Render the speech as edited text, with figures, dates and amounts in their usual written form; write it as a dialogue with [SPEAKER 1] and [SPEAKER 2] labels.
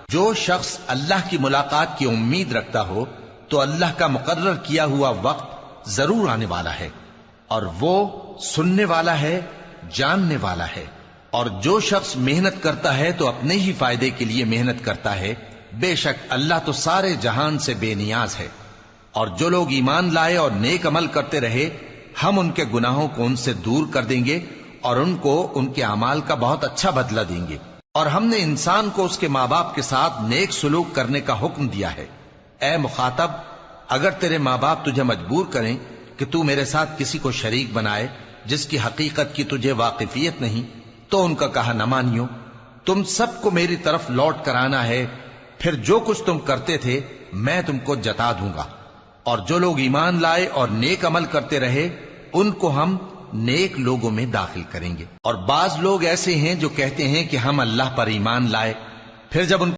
[SPEAKER 1] जो शख्स अल्लाह की मुलाकात की उम्मीद रखता हो तो अल्लाह का मुकर्रर किया हुआ वक्त जरूर आने वाला है, और वो सुनने वाला है, जानने वाला है। और जो शख्स मेहनत करता है तो अपने ही फायदे के लिए मेहनत करता है। बेशक अल्लाह तो सारे जहान से बेनियाज है। और जो लोग ईमान लाए और नेक अमल करते रहे, हम उनके गुनाहों को उनसे दूर कर देंगे और उनको उनके अमाल का बहुत अच्छा बदला देंगे। और हमने इंसान को उसके माँ बाप के साथ नेक सुलूक करने का हुक्म दिया है। ए मुखातब, अगर तेरे माँ बाप तुझे मजबूर करें कि तू मेरे साथ किसी को शरीक बनाए जिसकी हकीकत की तुझे वाकिफियत नहीं, तो उनका कहा न मानियो। तुम सबको मेरी तरफ लौट कर आना है, फिर जो कुछ तुम करते थे मैं तुमको जता दूंगा। और जो लोग ईमान लाए और नेक अमल करते रहे, उनको हम नेक लोगों में दाखिल करेंगे। और बाज लोग ऐसे हैं जो कहते हैं कि हम अल्लाह पर ईमान लाए, फिर जब उन